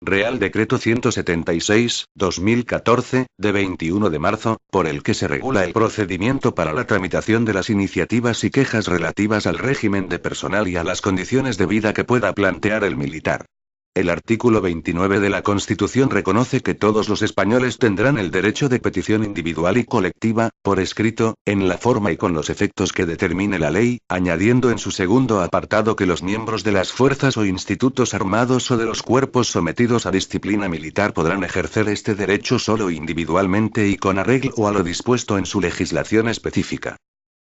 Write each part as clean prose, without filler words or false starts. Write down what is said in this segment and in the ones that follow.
Real Decreto 176/2014, de 21 de marzo, por el que se regula el procedimiento para la tramitación de las iniciativas y quejas relativas al régimen de personal y a las condiciones de vida que pueda plantear el militar. El artículo 29 de la Constitución reconoce que todos los españoles tendrán el derecho de petición individual y colectiva, por escrito, en la forma y con los efectos que determine la ley, añadiendo en su segundo apartado que los miembros de las fuerzas o institutos armados o de los cuerpos sometidos a disciplina militar podrán ejercer este derecho solo individualmente y con arreglo a lo dispuesto en su legislación específica.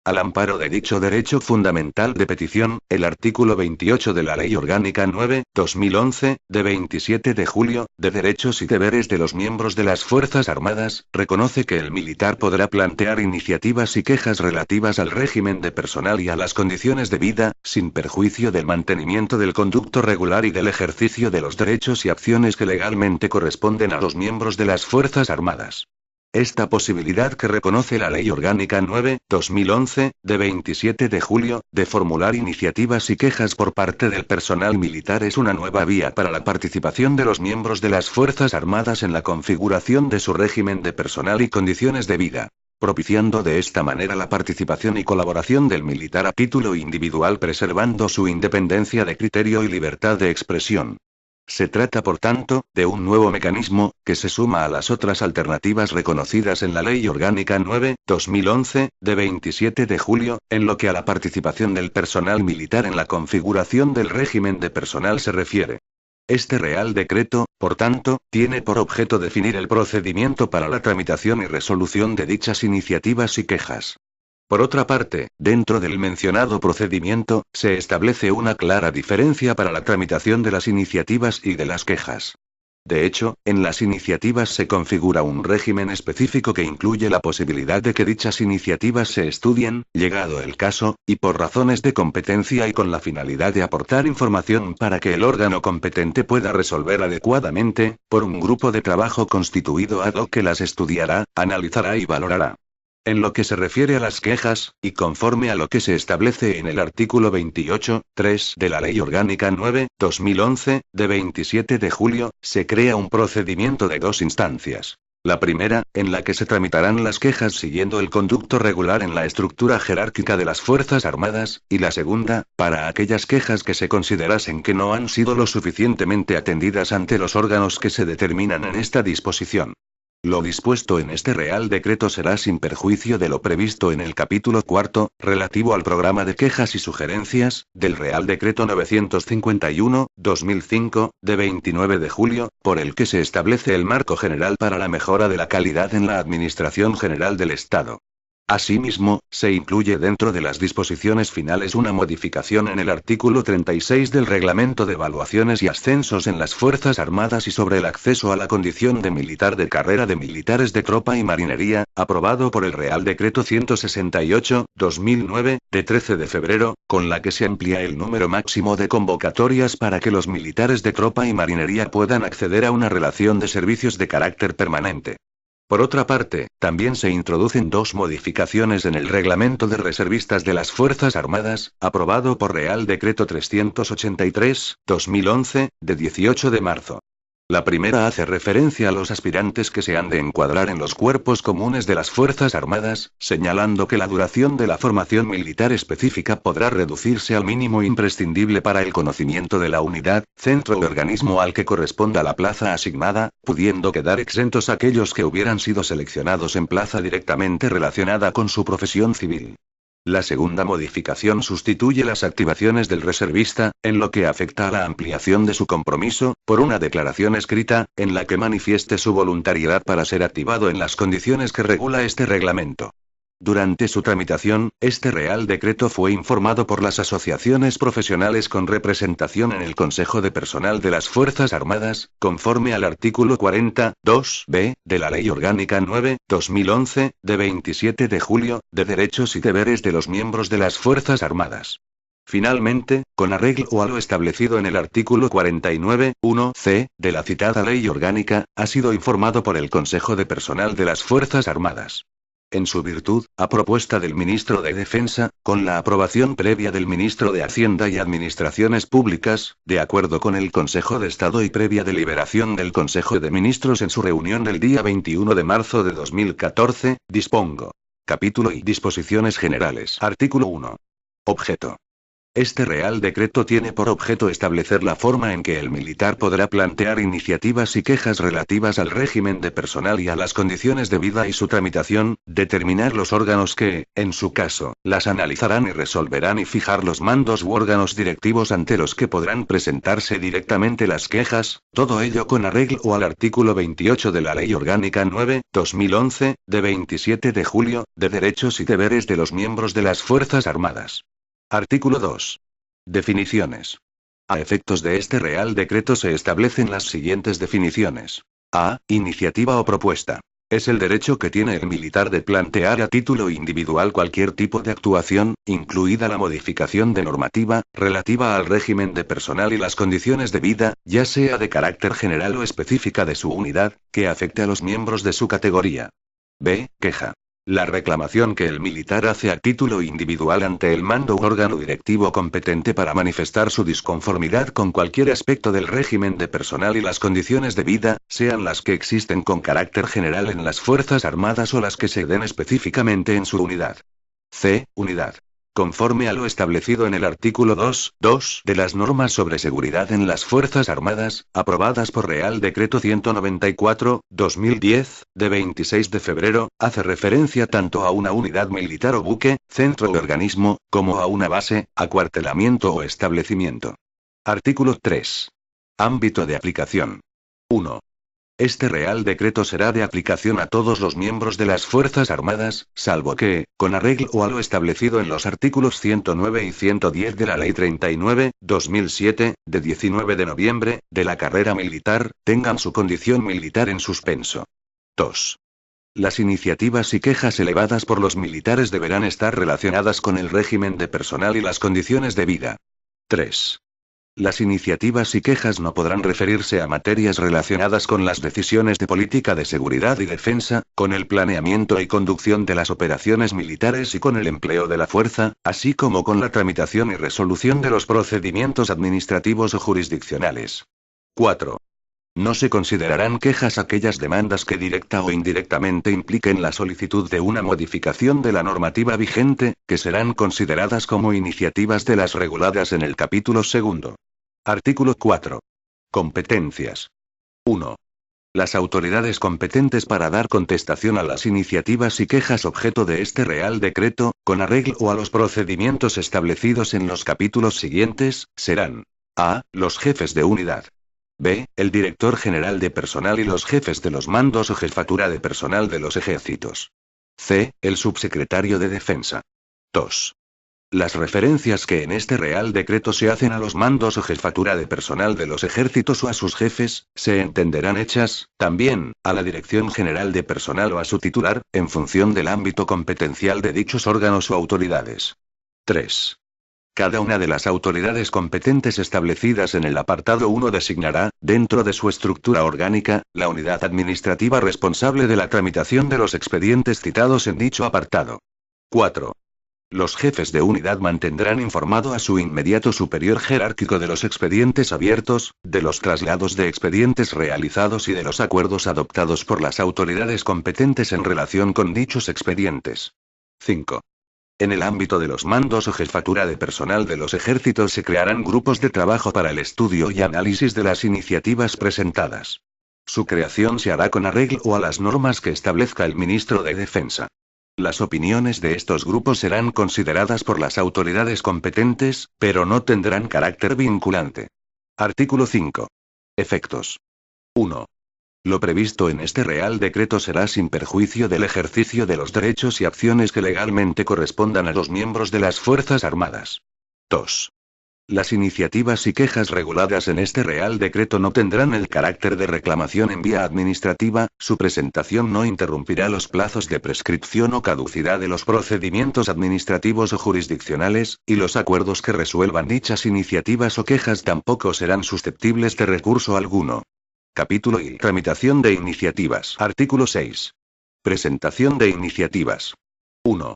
Al amparo de dicho derecho fundamental de petición, el artículo 28 de la Ley Orgánica 9/2011, de 27 de julio, de derechos y deberes de los miembros de las Fuerzas Armadas, reconoce que el militar podrá plantear iniciativas y quejas relativas al régimen de personal y a las condiciones de vida, sin perjuicio del mantenimiento del conducto regular y del ejercicio de los derechos y acciones que legalmente corresponden a los miembros de las Fuerzas Armadas. Esta posibilidad que reconoce la Ley Orgánica 9/2011, de 27 de julio, de formular iniciativas y quejas por parte del personal militar es una nueva vía para la participación de los miembros de las Fuerzas Armadas en la configuración de su régimen de personal y condiciones de vida, propiciando de esta manera la participación y colaboración del militar a título individual preservando su independencia de criterio y libertad de expresión. Se trata, por tanto, de un nuevo mecanismo, que se suma a las otras alternativas reconocidas en la Ley Orgánica 9/2011, de 27 de julio, en lo que a la participación del personal militar en la configuración del régimen de personal se refiere. Este Real Decreto, por tanto, tiene por objeto definir el procedimiento para la tramitación y resolución de dichas iniciativas y quejas. Por otra parte, dentro del mencionado procedimiento, se establece una clara diferencia para la tramitación de las iniciativas y de las quejas. De hecho, en las iniciativas se configura un régimen específico que incluye la posibilidad de que dichas iniciativas se estudien, llegado el caso, y por razones de competencia y con la finalidad de aportar información para que el órgano competente pueda resolver adecuadamente, por un grupo de trabajo constituido ad hoc que las estudiará, analizará y valorará. En lo que se refiere a las quejas, y conforme a lo que se establece en el artículo 28.3 de la Ley Orgánica 9/2011, de 27 de julio, se crea un procedimiento de dos instancias. La primera, en la que se tramitarán las quejas siguiendo el conducto regular en la estructura jerárquica de las Fuerzas Armadas, y la segunda, para aquellas quejas que se considerasen que no han sido lo suficientemente atendidas ante los órganos que se determinan en esta disposición. Lo dispuesto en este Real Decreto será sin perjuicio de lo previsto en el capítulo cuarto, relativo al programa de quejas y sugerencias, del Real Decreto 951/2005, de 29 de julio, por el que se establece el marco general para la mejora de la calidad en la Administración General del Estado. Asimismo, se incluye dentro de las disposiciones finales una modificación en el artículo 36 del Reglamento de Evaluaciones y Ascensos en las Fuerzas Armadas y sobre el acceso a la condición de militar de carrera de militares de tropa y marinería, aprobado por el Real Decreto 168/2009, de 13 de febrero, con la que se amplía el número máximo de convocatorias para que los militares de tropa y marinería puedan acceder a una relación de servicios de carácter permanente. Por otra parte, también se introducen dos modificaciones en el Reglamento de Reservistas de las Fuerzas Armadas, aprobado por Real Decreto 383/2011, de 18 de marzo. La primera hace referencia a los aspirantes que se han de encuadrar en los cuerpos comunes de las Fuerzas Armadas, señalando que la duración de la formación militar específica podrá reducirse al mínimo imprescindible para el conocimiento de la unidad, centro o organismo al que corresponda la plaza asignada, pudiendo quedar exentos aquellos que hubieran sido seleccionados en plaza directamente relacionada con su profesión civil. La segunda modificación sustituye las activaciones del reservista, en lo que afecta a la ampliación de su compromiso, por una declaración escrita, en la que manifieste su voluntariedad para ser activado en las condiciones que regula este reglamento. Durante su tramitación, este Real Decreto fue informado por las asociaciones profesionales con representación en el Consejo de Personal de las Fuerzas Armadas, conforme al artículo 40.2b de la Ley Orgánica 9/2011, de 27 de julio, de derechos y deberes de los miembros de las Fuerzas Armadas. Finalmente, con arreglo a lo establecido en el artículo 49.1c de la citada Ley Orgánica, ha sido informado por el Consejo de Personal de las Fuerzas Armadas. En su virtud, a propuesta del Ministro de Defensa, con la aprobación previa del Ministro de Hacienda y Administraciones Públicas, de acuerdo con el Consejo de Estado y previa deliberación del Consejo de Ministros en su reunión del día 21 de marzo de 2014, dispongo. Capítulo y disposiciones generales. Artículo 1. Objeto. Este Real Decreto tiene por objeto establecer la forma en que el militar podrá plantear iniciativas y quejas relativas al régimen de personal y a las condiciones de vida y su tramitación, determinar los órganos que, en su caso, las analizarán y resolverán y fijar los mandos u órganos directivos ante los que podrán presentarse directamente las quejas, todo ello con arreglo al artículo 28 de la Ley Orgánica 9/2011, de 27 de julio, de derechos y deberes de los miembros de las Fuerzas Armadas. Artículo 2. Definiciones. A efectos de este Real Decreto se establecen las siguientes definiciones. A. Iniciativa o propuesta. Es el derecho que tiene el militar de plantear a título individual cualquier tipo de actuación, incluida la modificación de normativa, relativa al régimen de personal y las condiciones de vida, ya sea de carácter general o específica de su unidad, que afecte a los miembros de su categoría. B. Queja. La reclamación que el militar hace a título individual ante el mando u órgano directivo competente para manifestar su disconformidad con cualquier aspecto del régimen de personal y las condiciones de vida, sean las que existen con carácter general en las Fuerzas Armadas o las que se den específicamente en su unidad. C. Unidad. Conforme a lo establecido en el artículo 2.2 de las normas sobre seguridad en las Fuerzas Armadas, aprobadas por Real Decreto 194/2010, de 26 de febrero, hace referencia tanto a una unidad militar o buque, centro o organismo, como a una base, acuartelamiento o establecimiento. Artículo 3. Ámbito de aplicación. 1. Este Real Decreto será de aplicación a todos los miembros de las Fuerzas Armadas, salvo que, con arreglo a lo establecido en los artículos 109 y 110 de la Ley 39/2007, de 19 de noviembre, de la carrera militar, tengan su condición militar en suspenso. 2. Las iniciativas y quejas elevadas por los militares deberán estar relacionadas con el régimen de personal y las condiciones de vida. 3. Las iniciativas y quejas no podrán referirse a materias relacionadas con las decisiones de política de seguridad y defensa, con el planeamiento y conducción de las operaciones militares y con el empleo de la fuerza, así como con la tramitación y resolución de los procedimientos administrativos o jurisdiccionales. 4. No se considerarán quejas aquellas demandas que directa o indirectamente impliquen la solicitud de una modificación de la normativa vigente, que serán consideradas como iniciativas de las reguladas en el capítulo 2. Artículo 4. Competencias. 1. Las autoridades competentes para dar contestación a las iniciativas y quejas objeto de este Real Decreto, con arreglo a los procedimientos establecidos en los capítulos siguientes, serán: A. Los jefes de unidad. B. El director general de personal y los jefes de los mandos o jefatura de personal de los ejércitos. C. El subsecretario de Defensa. 2. Las referencias que en este Real Decreto se hacen a los mandos o jefatura de personal de los ejércitos o a sus jefes, se entenderán hechas, también, a la Dirección General de Personal o a su titular, en función del ámbito competencial de dichos órganos o autoridades. 3. Cada una de las autoridades competentes establecidas en el apartado 1 designará, dentro de su estructura orgánica, la unidad administrativa responsable de la tramitación de los expedientes citados en dicho apartado. 4. Los jefes de unidad mantendrán informado a su inmediato superior jerárquico de los expedientes abiertos, de los traslados de expedientes realizados y de los acuerdos adoptados por las autoridades competentes en relación con dichos expedientes. 5. En el ámbito de los mandos o jefatura de personal de los ejércitos se crearán grupos de trabajo para el estudio y análisis de las iniciativas presentadas. Su creación se hará con arreglo a las normas que establezca el ministro de Defensa. Las opiniones de estos grupos serán consideradas por las autoridades competentes, pero no tendrán carácter vinculante. Artículo 5. Efectos. 1. Lo previsto en este Real Decreto será sin perjuicio del ejercicio de los derechos y acciones que legalmente correspondan a los miembros de las Fuerzas Armadas. 2. Las iniciativas y quejas reguladas en este Real Decreto no tendrán el carácter de reclamación en vía administrativa, su presentación no interrumpirá los plazos de prescripción o caducidad de los procedimientos administrativos o jurisdiccionales, y los acuerdos que resuelvan dichas iniciativas o quejas tampoco serán susceptibles de recurso alguno. Capítulo y tramitación de iniciativas. Artículo 6. Presentación de iniciativas. 1.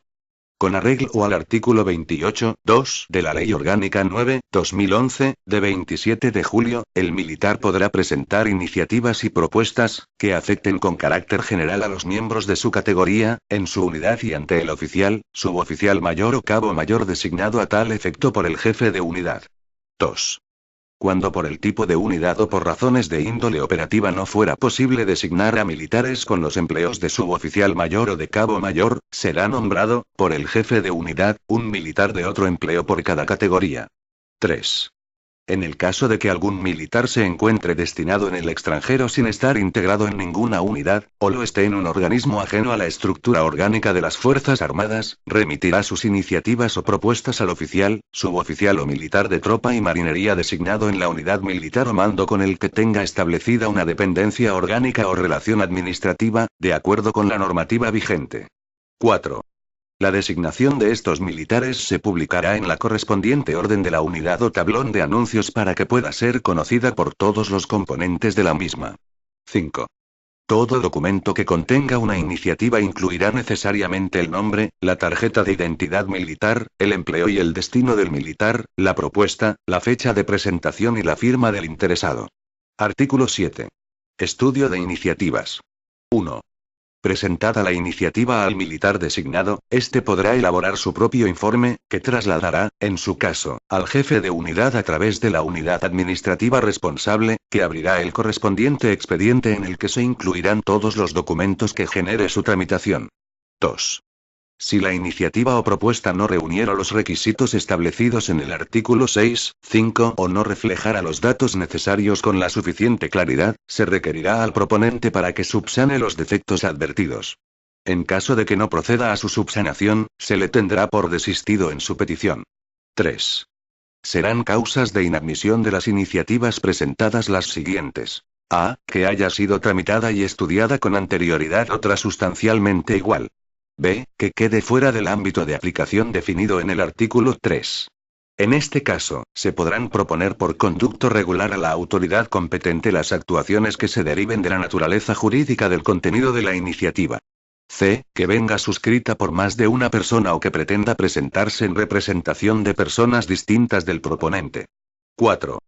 Con arreglo al artículo 28.2 de la Ley Orgánica 9/2011, de 27 de julio, el militar podrá presentar iniciativas y propuestas, que afecten con carácter general a los miembros de su categoría, en su unidad y ante el oficial, suboficial mayor o cabo mayor designado a tal efecto por el jefe de unidad. 2. Cuando por el tipo de unidad o por razones de índole operativa no fuera posible designar a militares con los empleos de suboficial mayor o de cabo mayor, será nombrado, por el jefe de unidad, un militar de otro empleo por cada categoría. 3. En el caso de que algún militar se encuentre destinado en el extranjero sin estar integrado en ninguna unidad, o lo esté en un organismo ajeno a la estructura orgánica de las Fuerzas Armadas, remitirá sus iniciativas o propuestas al oficial, suboficial o militar de tropa y marinería designado en la unidad militar o mando con el que tenga establecida una dependencia orgánica o relación administrativa, de acuerdo con la normativa vigente. 4. La designación de estos militares se publicará en la correspondiente orden de la unidad o tablón de anuncios para que pueda ser conocida por todos los componentes de la misma. 5. Todo documento que contenga una iniciativa incluirá necesariamente el nombre, la tarjeta de identidad militar, el empleo y el destino del militar, la propuesta, la fecha de presentación y la firma del interesado. Artículo 7. Estudio de iniciativas. 1. Presentada la iniciativa al militar designado, este podrá elaborar su propio informe, que trasladará, en su caso, al jefe de unidad a través de la unidad administrativa responsable, que abrirá el correspondiente expediente en el que se incluirán todos los documentos que genere su tramitación. 2. Si la iniciativa o propuesta no reuniera los requisitos establecidos en el artículo 6.5 o no reflejara los datos necesarios con la suficiente claridad, se requerirá al proponente para que subsane los defectos advertidos. En caso de que no proceda a su subsanación, se le tendrá por desistido en su petición. 3. Serán causas de inadmisión de las iniciativas presentadas las siguientes. A. Que haya sido tramitada y estudiada con anterioridad otra sustancialmente igual. B. Que quede fuera del ámbito de aplicación definido en el artículo 3. En este caso, se podrán proponer por conducto regular a la autoridad competente las actuaciones que se deriven de la naturaleza jurídica del contenido de la iniciativa. C. Que venga suscrita por más de una persona o que pretenda presentarse en representación de personas distintas del proponente. 4.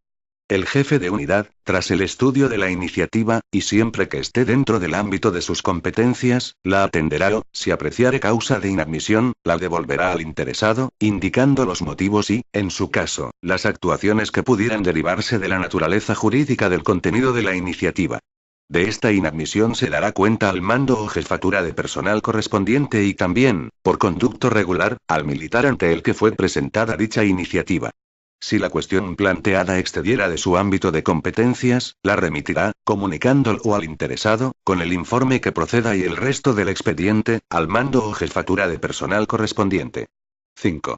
El jefe de unidad, tras el estudio de la iniciativa, y siempre que esté dentro del ámbito de sus competencias, la atenderá o, si apreciare causa de inadmisión, la devolverá al interesado, indicando los motivos y, en su caso, las actuaciones que pudieran derivarse de la naturaleza jurídica del contenido de la iniciativa. De esta inadmisión se dará cuenta al mando o jefatura de personal correspondiente y también, por conducto regular, al militar ante el que fue presentada dicha iniciativa. Si la cuestión planteada excediera de su ámbito de competencias, la remitirá, comunicándolo al interesado, con el informe que proceda y el resto del expediente, al mando o jefatura de personal correspondiente. 5.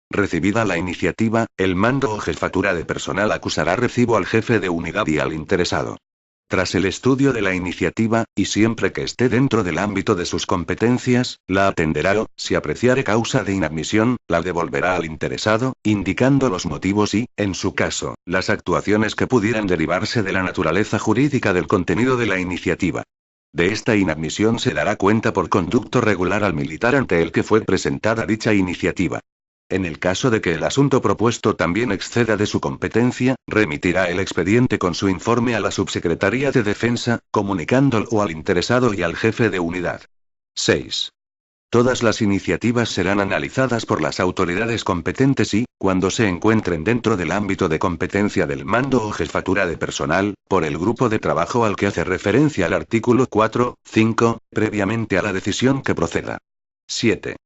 Recibida la iniciativa, el mando o jefatura de personal acusará recibo al jefe de unidad y al interesado. Tras el estudio de la iniciativa, y siempre que esté dentro del ámbito de sus competencias, la atenderá o, si apreciare causa de inadmisión, la devolverá al interesado, indicando los motivos y, en su caso, las actuaciones que pudieran derivarse de la naturaleza jurídica del contenido de la iniciativa. De esta inadmisión se dará cuenta por conducto regular al militar ante el que fue presentada dicha iniciativa. En el caso de que el asunto propuesto también exceda de su competencia, remitirá el expediente con su informe a la Subsecretaría de Defensa, comunicándolo al interesado y al jefe de unidad. 6. Todas las iniciativas serán analizadas por las autoridades competentes y, cuando se encuentren dentro del ámbito de competencia del mando o jefatura de personal, por el grupo de trabajo al que hace referencia el artículo 4.5, previamente a la decisión que proceda. 7.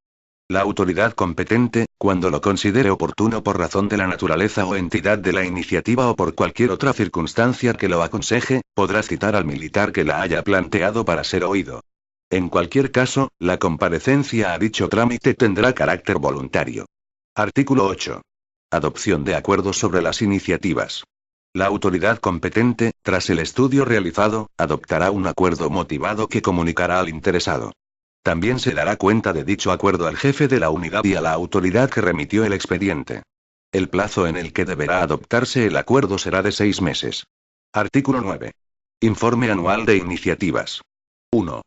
La autoridad competente, cuando lo considere oportuno por razón de la naturaleza o entidad de la iniciativa o por cualquier otra circunstancia que lo aconseje, podrá citar al militar que la haya planteado para ser oído. En cualquier caso, la comparecencia a dicho trámite tendrá carácter voluntario. Artículo 8. Adopción de acuerdos sobre las iniciativas. La autoridad competente, tras el estudio realizado, adoptará un acuerdo motivado que comunicará al interesado. También se dará cuenta de dicho acuerdo al jefe de la unidad y a la autoridad que remitió el expediente. El plazo en el que deberá adoptarse el acuerdo será de 6 meses. Artículo 9. Informe anual de iniciativas. 1.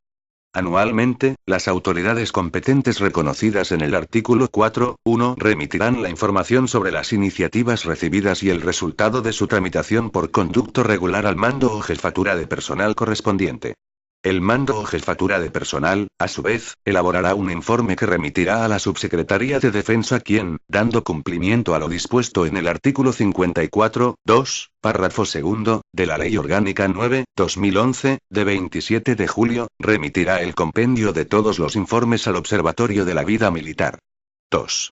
Anualmente, las autoridades competentes reconocidas en el artículo 4.1 remitirán la información sobre las iniciativas recibidas y el resultado de su tramitación por conducto regular al mando o jefatura de personal correspondiente. El mando o jefatura de personal, a su vez, elaborará un informe que remitirá a la Subsecretaría de Defensa quien, dando cumplimiento a lo dispuesto en el artículo 54.2, párrafo segundo, de la Ley Orgánica 9/2011, de 27 de julio, remitirá el compendio de todos los informes al Observatorio de la Vida Militar. 2.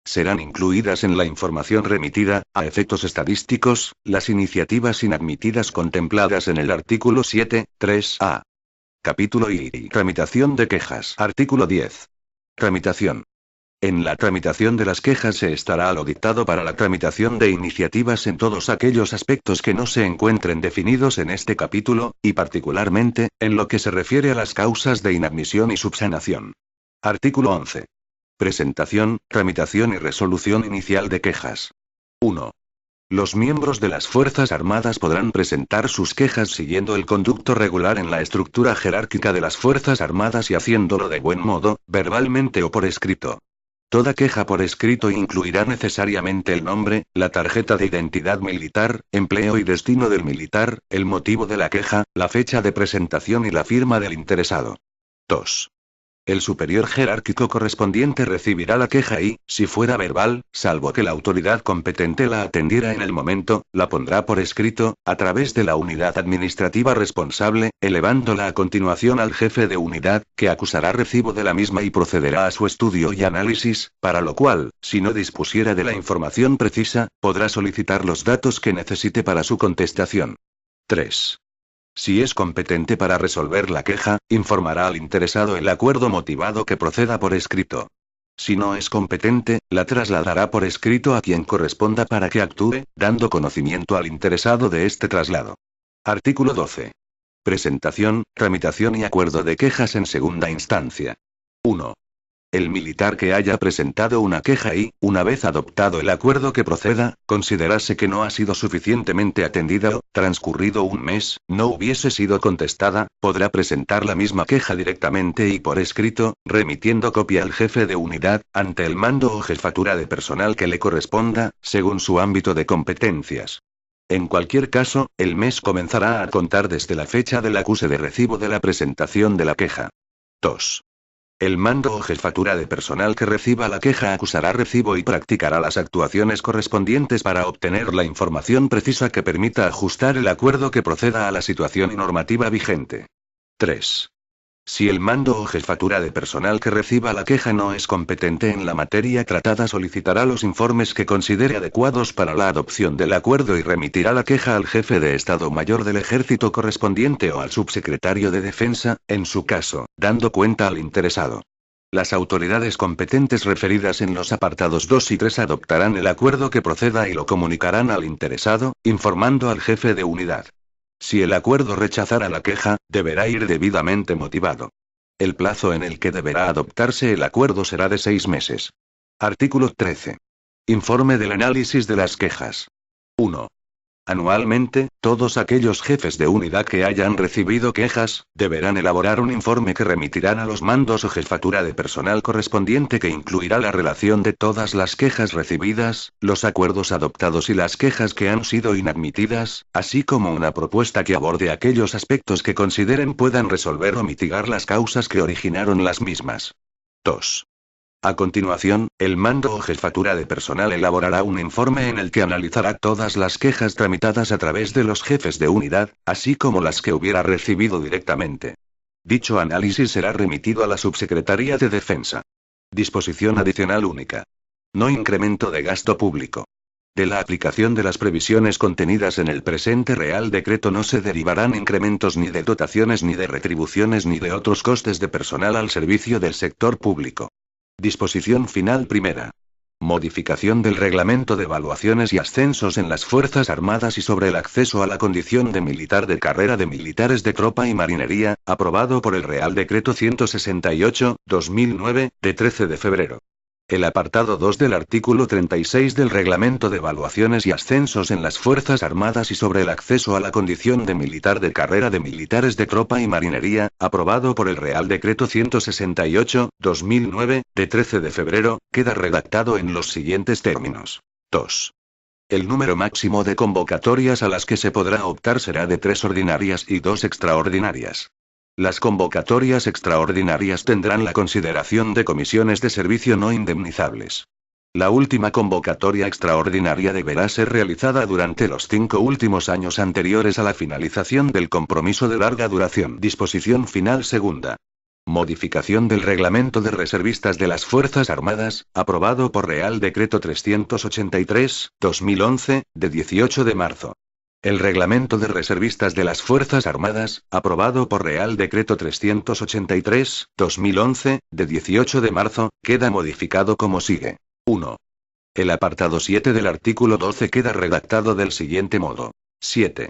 Serán incluidas en la información remitida, a efectos estadísticos, las iniciativas inadmitidas contempladas en el artículo 7.3a. Capítulo I. Tramitación de quejas. Artículo 10. Tramitación. En la tramitación de las quejas se estará a lo dictado para la tramitación de iniciativas en todos aquellos aspectos que no se encuentren definidos en este capítulo, y particularmente, en lo que se refiere a las causas de inadmisión y subsanación. Artículo 11. Presentación, tramitación y resolución inicial de quejas. 1. Los miembros de las Fuerzas Armadas podrán presentar sus quejas siguiendo el conducto regular en la estructura jerárquica de las Fuerzas Armadas y haciéndolo de buen modo, verbalmente o por escrito. Toda queja por escrito incluirá necesariamente el nombre, la tarjeta de identidad militar, empleo y destino del militar, el motivo de la queja, la fecha de presentación y la firma del interesado. 2. El superior jerárquico correspondiente recibirá la queja y, si fuera verbal, salvo que la autoridad competente la atendiera en el momento, la pondrá por escrito, a través de la unidad administrativa responsable, elevándola a continuación al jefe de unidad, que acusará recibo de la misma y procederá a su estudio y análisis, para lo cual, si no dispusiera de la información precisa, podrá solicitar los datos que necesite para su contestación. 3. Si es competente para resolver la queja, informará al interesado el acuerdo motivado que proceda por escrito. Si no es competente, la trasladará por escrito a quien corresponda para que actúe, dando conocimiento al interesado de este traslado. Artículo 12. Presentación, tramitación y acuerdo de quejas en segunda instancia. 1. El militar que haya presentado una queja y, una vez adoptado el acuerdo que proceda, considerase que no ha sido suficientemente atendida o, transcurrido un mes, no hubiese sido contestada, podrá presentar la misma queja directamente y por escrito, remitiendo copia al jefe de unidad, ante el mando o jefatura de personal que le corresponda, según su ámbito de competencias. En cualquier caso, el mes comenzará a contar desde la fecha del acuse de recibo de la presentación de la queja. 2. El mando o jefatura de personal que reciba la queja acusará recibo y practicará las actuaciones correspondientes para obtener la información precisa que permita ajustar el acuerdo que proceda a la situación y normativa vigente. 3. Si el mando o jefatura de personal que reciba la queja no es competente en la materia tratada, solicitará los informes que considere adecuados para la adopción del acuerdo y remitirá la queja al jefe de Estado Mayor del Ejército correspondiente o al subsecretario de Defensa, en su caso, dando cuenta al interesado. Las autoridades competentes referidas en los apartados 2 y 3 adoptarán el acuerdo que proceda y lo comunicarán al interesado, informando al jefe de unidad. Si el acuerdo rechazara la queja, deberá ir debidamente motivado. El plazo en el que deberá adoptarse el acuerdo será de 6 meses. Artículo 13. Informe del análisis de las quejas. 1. Anualmente, todos aquellos jefes de unidad que hayan recibido quejas, deberán elaborar un informe que remitirán a los mandos o jefatura de personal correspondiente que incluirá la relación de todas las quejas recibidas, los acuerdos adoptados y las quejas que han sido inadmitidas, así como una propuesta que aborde aquellos aspectos que consideren puedan resolver o mitigar las causas que originaron las mismas. 2. A continuación, el mando o jefatura de personal elaborará un informe en el que analizará todas las quejas tramitadas a través de los jefes de unidad, así como las que hubiera recibido directamente. Dicho análisis será remitido a la Subsecretaría de Defensa. Disposición adicional única. No incremento de gasto público. De la aplicación de las previsiones contenidas en el presente Real Decreto no se derivarán incrementos ni de dotaciones ni de retribuciones ni de otros costes de personal al servicio del sector público. Disposición final primera. Modificación del Reglamento de Evaluaciones y Ascensos en las Fuerzas Armadas y sobre el acceso a la condición de militar de carrera de militares de tropa y marinería, aprobado por el Real Decreto 168/2009, de 13 de febrero. El apartado 2 del artículo 36 del Reglamento de Evaluaciones y Ascensos en las Fuerzas Armadas y sobre el acceso a la condición de militar de carrera de militares de tropa y marinería, aprobado por el Real Decreto 168/2009, de 13 de febrero, queda redactado en los siguientes términos. 2. El número máximo de convocatorias a las que se podrá optar será de 3 ordinarias y 2 extraordinarias. Las convocatorias extraordinarias tendrán la consideración de comisiones de servicio no indemnizables. La última convocatoria extraordinaria deberá ser realizada durante los 5 últimos años anteriores a la finalización del compromiso de larga duración. Disposición final segunda. Modificación del Reglamento de Reservistas de las Fuerzas Armadas, aprobado por Real Decreto 383/2011, de 18 de marzo. El Reglamento de Reservistas de las Fuerzas Armadas, aprobado por Real Decreto 383/2011, de 18 de marzo, queda modificado como sigue. 1. El apartado 7 del artículo 12 queda redactado del siguiente modo. 7.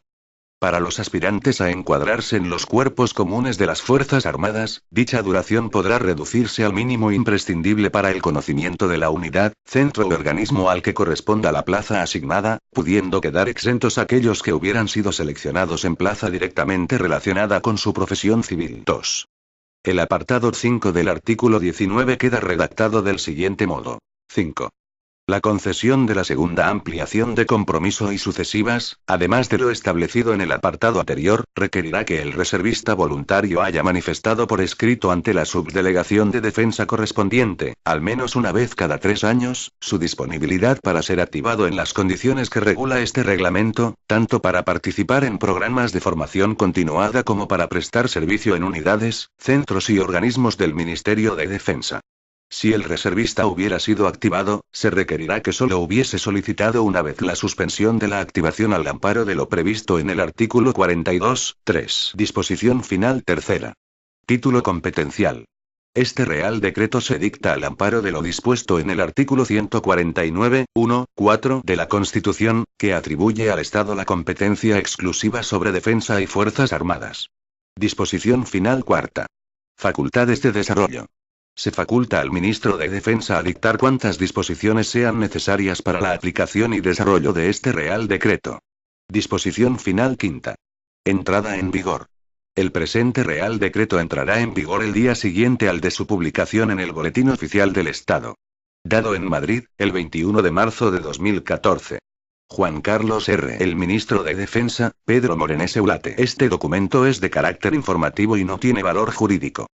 Para los aspirantes a encuadrarse en los cuerpos comunes de las Fuerzas Armadas, dicha duración podrá reducirse al mínimo imprescindible para el conocimiento de la unidad, centro o organismo al que corresponda la plaza asignada, pudiendo quedar exentos aquellos que hubieran sido seleccionados en plaza directamente relacionada con su profesión civil. 2. El apartado 5 del artículo 19 queda redactado del siguiente modo. 5. La concesión de la segunda ampliación de compromiso y sucesivas, además de lo establecido en el apartado anterior, requerirá que el reservista voluntario haya manifestado por escrito ante la subdelegación de defensa correspondiente, al menos una vez cada 3 años, su disponibilidad para ser activado en las condiciones que regula este reglamento, tanto para participar en programas de formación continuada como para prestar servicio en unidades, centros y organismos del Ministerio de Defensa. Si el reservista hubiera sido activado, se requerirá que solo hubiese solicitado una vez la suspensión de la activación al amparo de lo previsto en el artículo 42.3. Disposición final tercera. Título competencial. Este Real Decreto se dicta al amparo de lo dispuesto en el artículo 149.1.4 de la Constitución, que atribuye al Estado la competencia exclusiva sobre defensa y fuerzas armadas. Disposición final cuarta. Facultades de desarrollo. Se faculta al ministro de Defensa a dictar cuantas disposiciones sean necesarias para la aplicación y desarrollo de este Real Decreto. Disposición final quinta. Entrada en vigor. El presente Real Decreto entrará en vigor el día siguiente al de su publicación en el Boletín Oficial del Estado. Dado en Madrid, el 21 de marzo de 2014. Juan Carlos R. El ministro de Defensa, Pedro Morenés Eulate. Este documento es de carácter informativo y no tiene valor jurídico.